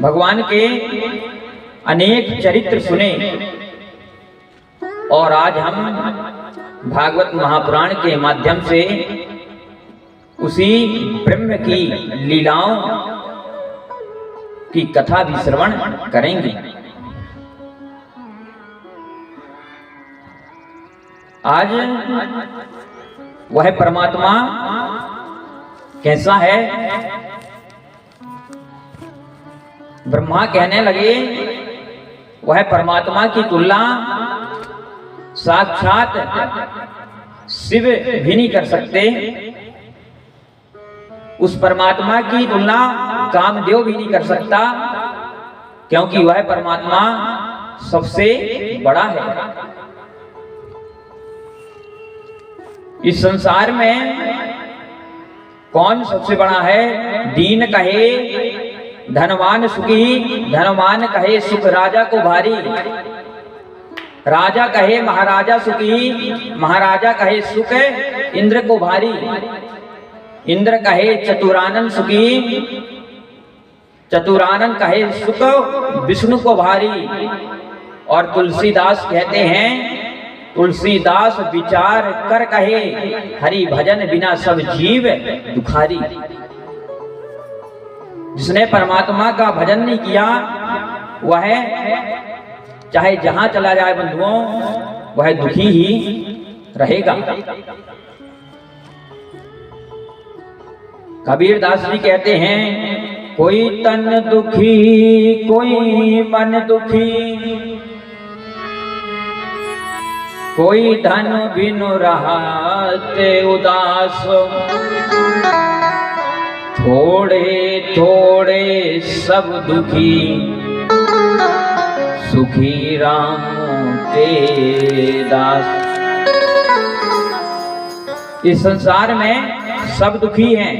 भगवान के अनेक चरित्र सुने और आज हम भागवत महापुराण के माध्यम से उसी ब्रह्म की लीलाओं की कथा भी श्रवण करेंगे। आज वह परमात्मा कैसा है? ब्रह्मा कहने लगे वह परमात्मा की तुलना साक्षात शिव भी नहीं कर सकते, उस परमात्मा की तुलना कामदेव भी नहीं कर सकता, क्योंकि वह परमात्मा सबसे बड़ा है। इस संसार में कौन सबसे बड़ा है? दीन कहे धनवान सुखी, धनवान कहे सुख राजा को भारी, राजा कहे महाराजा सुखी, महाराजा कहे सुख इंद्र को भारी, इंद्र कहे चतुरानन सुखी, चतुरानन कहे सुख विष्णु को भारी। और तुलसीदास कहते हैं, तुलसीदास विचार कर कहे हरि भजन बिना सब जीव दुखारी। जिसने परमात्मा का भजन नहीं किया वह चाहे जहां चला जाए बंधुओं, वह दुखी ही रहेगा। कबीरदास जी कहते हैं, कोई तन दुखी कोई मन दुखी, कोई धन बिनु रहते उदास, थोड़े थोड़े सब दुखी, सुखी राम के दास। इस संसार में सब दुखी हैं,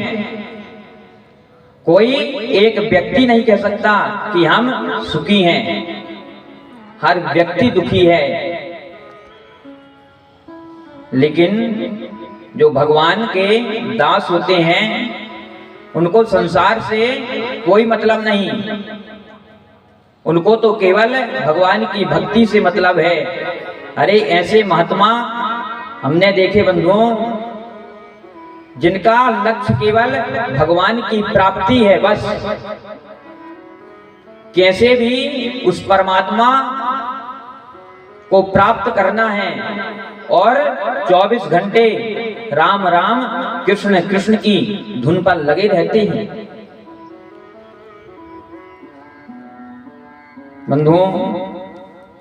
कोई एक व्यक्ति नहीं कह सकता कि हम सुखी हैं, हर व्यक्ति दुखी है। लेकिन जो भगवान के दास होते हैं उनको संसार से कोई मतलब नहीं, उनको तो केवल भगवान की भक्ति से मतलब है। अरे ऐसे महात्मा हमने देखे बंधुओं, जिनका लक्ष्य केवल भगवान की प्राप्ति है, बस कैसे भी उस परमात्मा को प्राप्त करना है, और 24 घंटे राम राम कृष्ण कृष्ण की धुन पर लगे रहते हैं। बंधुओं,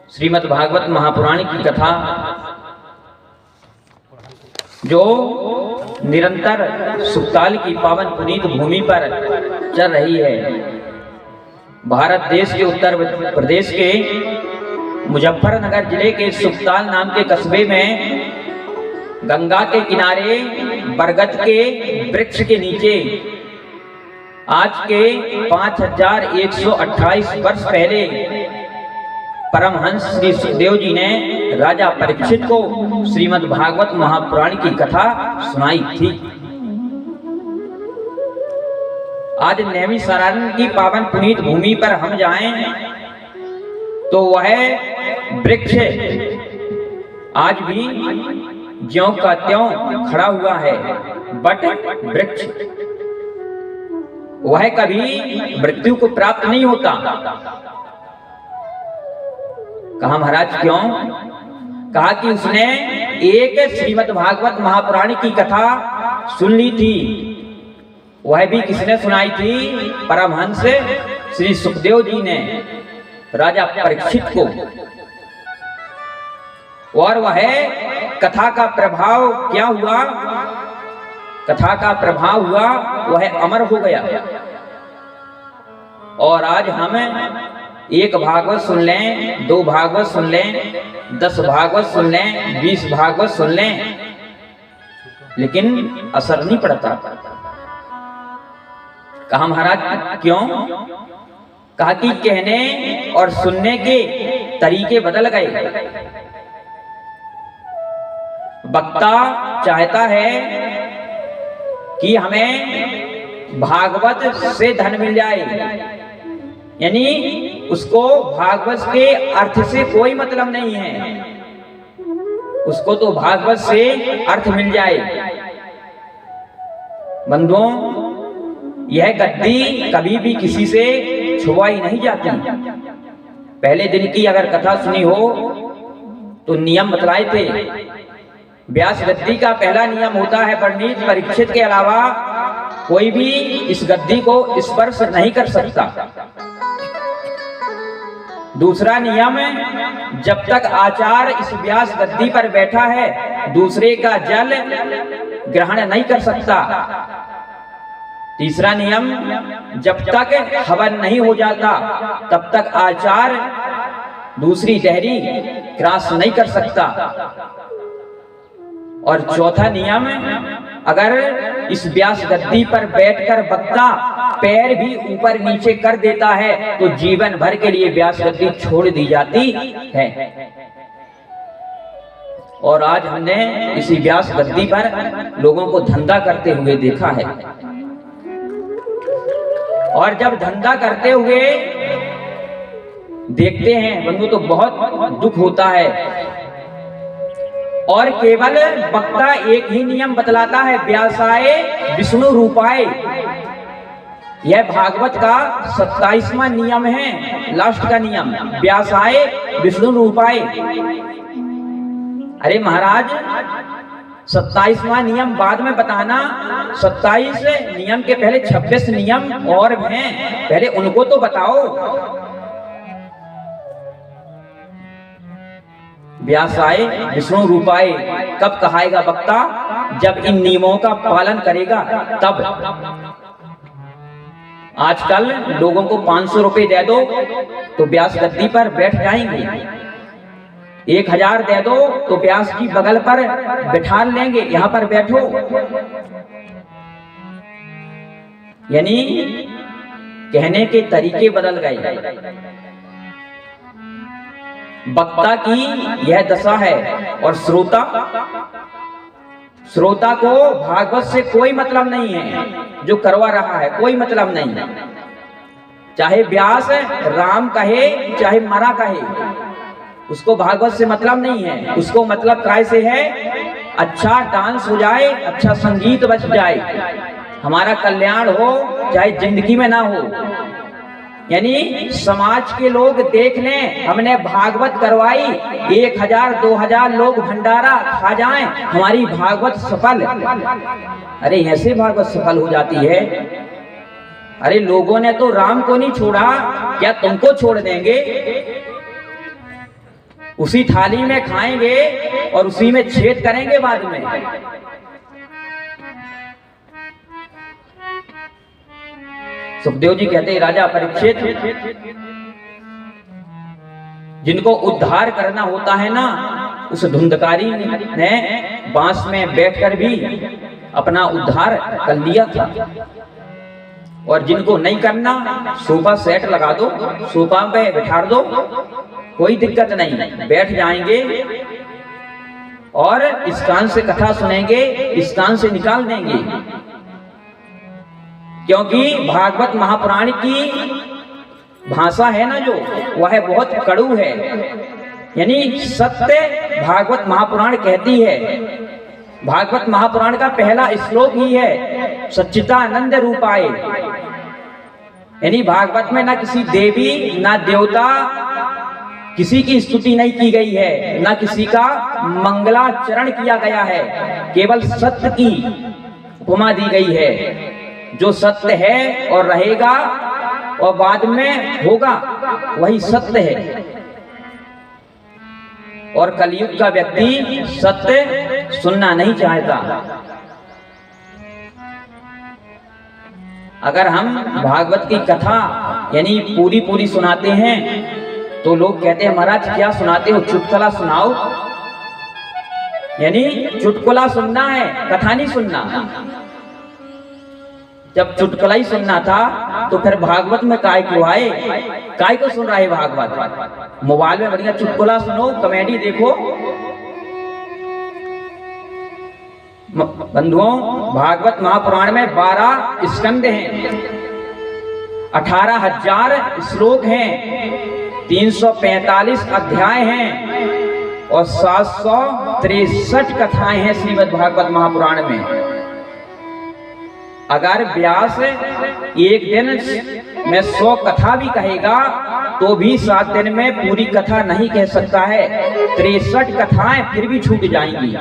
श्रीमद् भागवत महापुराण की कथा जो निरंतर सुखताल की पावन पुनीत भूमि पर चल रही है, भारत देश के उत्तर प्रदेश के मुजफ्फरनगर जिले के सुखताल नाम के कस्बे में गंगा के किनारे बरगद के वृक्ष के नीचे आज के 5128 वर्ष पहले परमहंस श्री सुखदेव जी ने राजा परीक्षित को श्रीमद् भागवत महापुराण की कथा सुनाई थी। आज नैमिषारण्य की पावन पुनीत भूमि पर हम जाएं तो वह वृक्ष आज भी ज्यों का त्यों खड़ा हुआ है, बट वृक्ष। वह कभी मृत्यु को प्राप्त नहीं होता। कहा महाराज क्यों? कहा कि उसने एक श्रीमद् भागवत महापुराण की कथा सुन ली थी। वह भी किसने सुनाई थी? परमहंस श्री सुखदेव जी ने राजा परीक्षित को। और वह कथा का प्रभाव क्या हुआ? कथा का प्रभाव हुआ वह अमर हो गया। और आज हम एक भागवत सुन लें, 2 भागवत सुन लें, 10 भागवत सुन लें, 20 भागवत सुन लें, लेकिन असर नहीं पड़ता। कहा महाराज क्यों? कहा कि कहने और सुनने के तरीके बदल गए। वक्ता चाहता है कि हमें भागवत से धन मिल जाए, यानी उसको भागवत के अर्थ से कोई मतलब नहीं है, उसको तो भागवत से अर्थ मिल जाए। बंधुओं, यह गद्दी कभी भी किसी से छुपाई नहीं जाती। पहले दिन की अगर कथा सुनी हो तो नियम बतलाए थे। व्यास गद्दी का पहला नियम होता है, पंडित परीक्षित के अलावा कोई भी इस गद्दी को स्पर्श नहीं कर सकता। दूसरा नियम, जब तक आचार्य इस व्यास गद्दी पर बैठा है दूसरे का जल ग्रहण नहीं कर सकता। तीसरा नियम, जब तक हवन नहीं हो जाता तब तक आचार्य दूसरी डहरी क्रॉस नहीं कर सकता। और चौथा नियम, अगर इस व्यास गद्दी पर बैठकर वक्ता पैर भी ऊपर नीचे कर देता है तो जीवन भर के लिए व्यास गद्दी छोड़ दी जाती है। और आज हमने इसी व्यास गद्दी पर लोगों को धंधा करते हुए देखा है। और जब धंधा करते हुए देखते हैं बंधु तो बहुत दुख होता है। और केवल वक्ता एक ही नियम बतलाता है, व्यासाय विष्णु रूपाय। यह भागवत का 27वां नियम है, लास्ट का नियम, व्यासाय विष्णु रूपाय। अरे महाराज, 27वां नियम बाद में बताना, 27 नियम के पहले 26 नियम और हैं, पहले उनको तो बताओ। व्यासाय विष्णु रूपाय कब कहाएगा वक्ता? जब इन नियमों का पालन करेगा तब। आजकल लोगों को 500 रुपए दे दो तो व्यास गद्दी पर बैठ जाएंगे, 1000 दे दो तो व्यास जी बगल पर बैठा लेंगे, यहां पर बैठो। यानी कहने के तरीके बदल गए। वक्ता की यह दशा है। और श्रोता को भागवत से कोई मतलब नहीं है, जो करवा रहा है कोई मतलब नहीं है। चाहे व्यास राम कहे चाहे मरा कहे, उसको भागवत से मतलब नहीं है। उसको मतलब काय से है? अच्छा डांस हो जाए, अच्छा संगीत बज जाए, हमारा कल्याण हो, चाहे जिंदगी में ना हो। यानी समाज के लोग देख लें हमने भागवत करवाई, 1000 2000 लोग भंडारा खा जाएं, हमारी भागवत सफल। अरे ऐसे भागवत सफल हो जाती है? अरे लोगों ने तो राम को नहीं छोड़ा, क्या तुमको छोड़ देंगे? उसी थाली में खाएंगे और उसी में छेद करेंगे बाद में। सुखदेव जी कहते हैं, राजा परीक्षित, जिनको उद्धार करना होता है ना, उस धुंधकारी ने बांस में बैठकर भी अपना उद्धार कर लिया था। और जिनको नहीं करना, सोफा सेट लगा दो, सोफा पे बैठा दो, कोई दिक्कत नहीं, बैठ जाएंगे और इस कान से कथा सुनेंगे, इस कान से निकाल देंगे। क्योंकि भागवत महापुराण की भाषा है ना जो, वह बहुत कड़ू है। यानी सत्य भागवत महापुराण कहती है। भागवत महापुराण का पहला श्लोक ही है, सच्चिदानंद रूपाय। यानी भागवत में ना किसी देवी ना देवता किसी की स्तुति नहीं की गई है, ना किसी का मंगलाचरण किया गया है, केवल सत्य की उपमा दी गई है। जो सत्य है और रहेगा और बाद में होगा, वही सत्य है। और कलयुग का व्यक्ति सत्य सुनना नहीं चाहता। अगर हम भागवत की कथा यानी पूरी सुनाते हैं तो लोग कहते हैं, महाराज क्या सुनाते हो, चुटकुला सुनाओ। यानी चुटकुला सुनना है, कथा नहीं सुनना। जब चुटकुला ही सुनना था तो फिर भागवत में काय क्यों आए? काय को सुन रहा है भागवत? मोबाइल में बढ़िया चुटकुला सुनो, कॉमेडी देखो। बंधुओं, भागवत महापुराण में 12 स्कंद हैं। 18,000 श्लोक हैं, 345 अध्याय हैं और 763 कथाएं हैं श्रीमद् भागवत महापुराण में। अगर व्यास एक दिन में 100 कथा भी कहेगा तो भी 7 दिन में पूरी कथा नहीं कह सकता है। 63 कथाएं फिर भी छूट जाएंगी।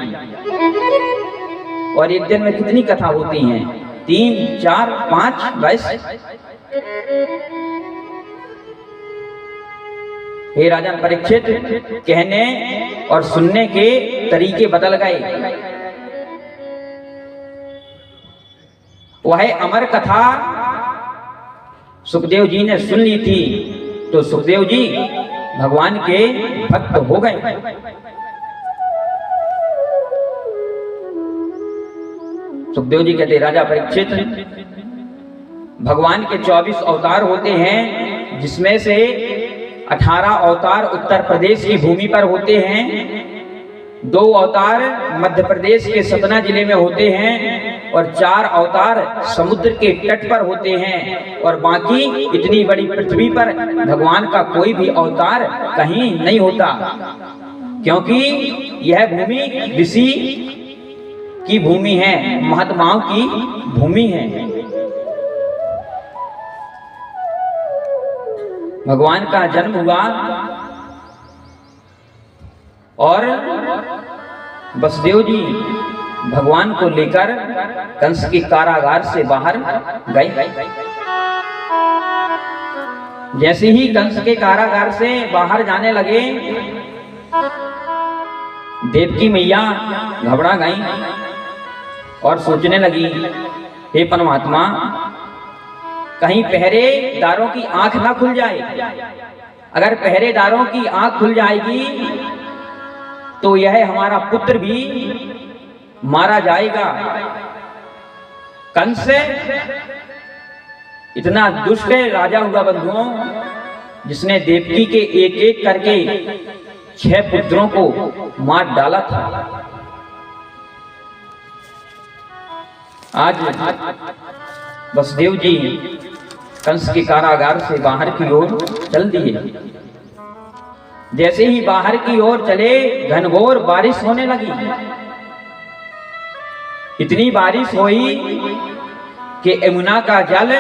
और एक दिन में कितनी कथा होती हैं? 3, 4, 5, बस। हे राजन परीक्षित, कहने और सुनने के तरीके बदल गए। वह अमर कथा सुखदेव जी ने सुन ली थी तो सुखदेव जी भगवान के भक्त हो गए। सुखदेव जी कहते, राजा परीक्षित, भगवान के 24 अवतार होते हैं, जिसमें से 18 अवतार उत्तर प्रदेश की भूमि पर होते हैं, 2 अवतार मध्य प्रदेश के सतना जिले में होते हैं और 4 अवतार समुद्र के तट पर होते हैं। और बाकी इतनी बड़ी पृथ्वी पर भगवान का कोई भी अवतार कहीं नहीं होता, क्योंकि यह भूमि ऋषि की भूमि है, महात्माओं की भूमि है। भगवान का जन्म हुआ और वसुदेव जी भगवान को लेकर कंस के कारागार से बाहर गए। जैसे ही कंस के कारागार से बाहर जाने लगे, देवकी मैया घबरा गईं और सोचने लगी, हे परमात्मा, कहीं पहरेदारों की आंख ना खुल जाए। अगर पहरेदारों की आंख खुल जाएगी तो यह हमारा पुत्र भी मारा जाएगा। कंस इतना दुष्ट राजा हुआ बंधुओं, जिसने देवकी के एक एक करके 6 पुत्रों को मार डाला था। आज वसुदेव जी कंस के कारागार से बाहर की ओर चल दिए। जैसे ही बाहर की ओर चले, घनघोर बारिश होने लगी। इतनी बारिश हुई कि यमुना का जल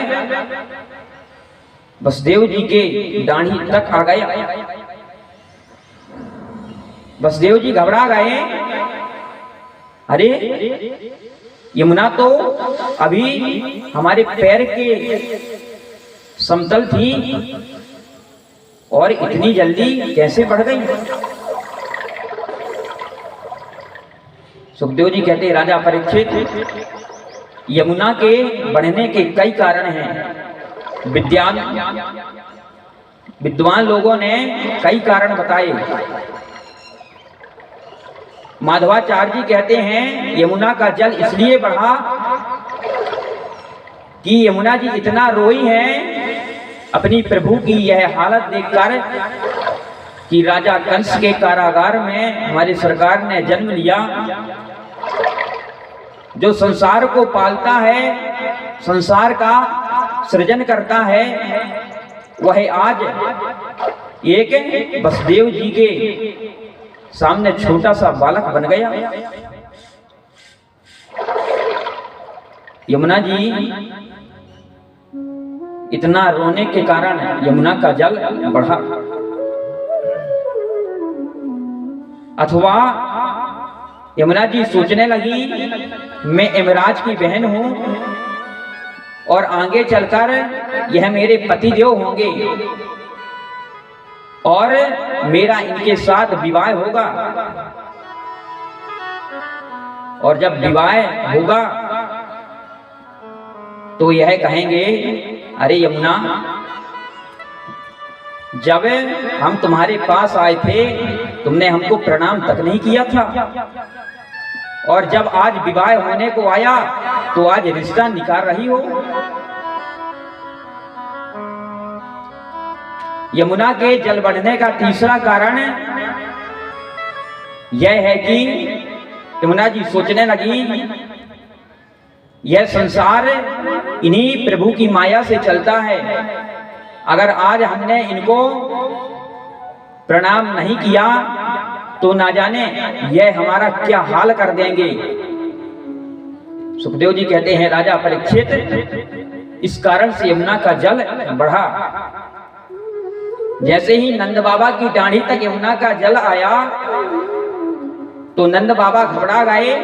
वसुदेव जी के दाढ़ी तक आ गया। वसुदेव जी घबरा गए, अरे यमुना तो अभी हमारे पैर के समतल थी और इतनी जल्दी कैसे बढ़ गई? सुखदेव जी कहते, राजा परीक्षित, यमुना के बढ़ने के कई कारण हैं। विद्वान लोगों ने कई कारण बताए। माधवाचार्य जी कहते हैं, यमुना का जल इसलिए बढ़ा कि यमुना जी इतना रोई हैं अपनी प्रभु की यह हालत देखकर कि राजा कंस के कारागार में हमारी सरकार ने जन्म लिया। जो संसार को पालता है, संसार का सृजन करता है, वह आज एक वसुदेव जी के सामने छोटा सा बालक बन गया। यमुना जी इतना रोने के कारण यमुना का जल बढ़ा। अथवा यमुना जी सोचने लगी, मैं यमराज की बहन हूं और आगे चलकर यह मेरे पतिदेव होंगे और मेरा इनके साथ विवाह होगा। और जब विवाह होगा तो यह कहेंगे, अरे यमुना, जब हम तुम्हारे पास आए थे तुमने हमको प्रणाम तक नहीं किया था, और जब आज विवाह होने को आया तो आज रिश्ता निकाल रही हो। यमुना के जल बढ़ने का तीसरा कारण यह है कि यमुना जी सोचने लगी यह संसार इन्हीं प्रभु की माया से चलता है। अगर आज हमने इनको प्रणाम नहीं किया तो ना जाने यह हमारा क्या हाल कर देंगे। सुखदेव जी कहते हैं, राजा परीक्षित, इस कारण से यमुना का जल बढ़ा। जैसे ही नंद बाबा की डांडी तक यमुना का जल आया तो नंद बाबा घबरा गए।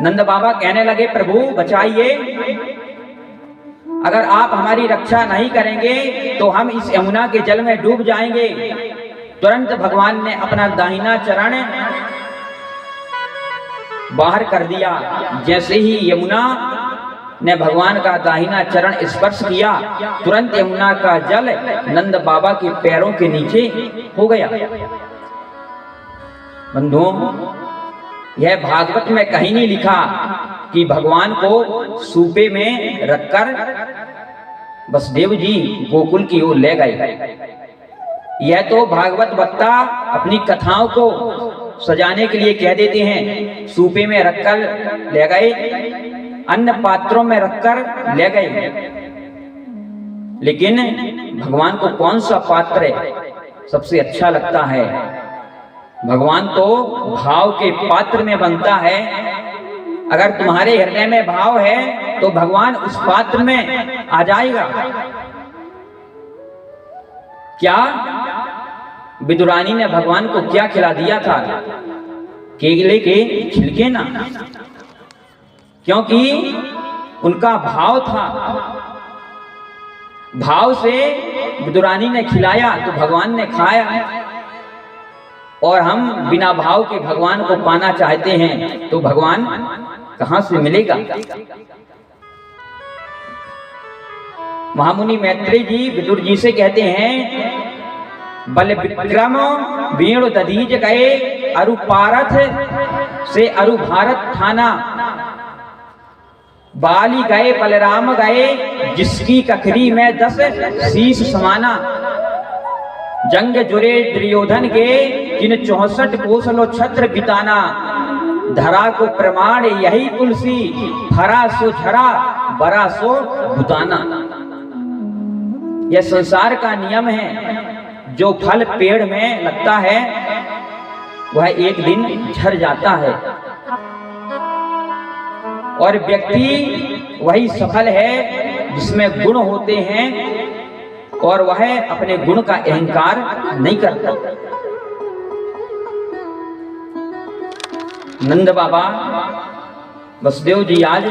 नंद बाबा कहने लगे, प्रभु बचाइए, अगर आप हमारी रक्षा नहीं करेंगे तो हम इस यमुना के जल में डूब जाएंगे। तुरंत भगवान ने अपना दाहिना चरण बाहर कर दिया। जैसे ही यमुना ने भगवान का दाहिना चरण स्पर्श किया, तुरंत यमुना का जल नंद बाबा के पैरों के नीचे हो गया। बंधुओं, यह भागवत में कहीं नहीं लिखा कि भगवान को सूपे में रखकर वसुदेव जी गोकुल की ओर ले गए। यह तो भागवत वक्ता अपनी कथाओं को सजाने के लिए कह देते हैं। सूपे में रखकर ले गए, अन्य पात्रों में रखकर ले गए, लेकिन भगवान को कौन सा पात्र सबसे अच्छा लगता है? भगवान तो भाव के पात्र में बनता है। अगर तुम्हारे हृदय में भाव है तो भगवान उस पात्र में आ जाएगा। क्या विदुरानी ने भगवान को क्या खिला दिया था? केले के छिलके ना, क्योंकि उनका भाव था। भाव से विदुरानी ने खिलाया तो भगवान ने खाया। और हम बिना भाव के भगवान को पाना चाहते हैं तो भगवान कहां से मिलेगा? महामुनि मैत्रेय जी विदुर जी से कहते हैं, बल विक्रम वेणु दधीज गए, अरु पारथ से अरु भारत ठाना, बाली गए बलराम गए, जिसकी कखरी में 10 शीश समाना। जंग जुरे दुर्योधन के, जिन 64 कोसलो छत्र बिताना, धरा को प्रमाण यही तुलसी, फरा सो झरा बरा सो भुताना। यह संसार का नियम है। जो फल पेड़ में लगता है वह एक दिन झड़ जाता है, और व्यक्ति वही सफल है जिसमें गुण होते हैं और वह अपने गुण का अहंकार नहीं करता। नंद बाबा वसुदेव जी आज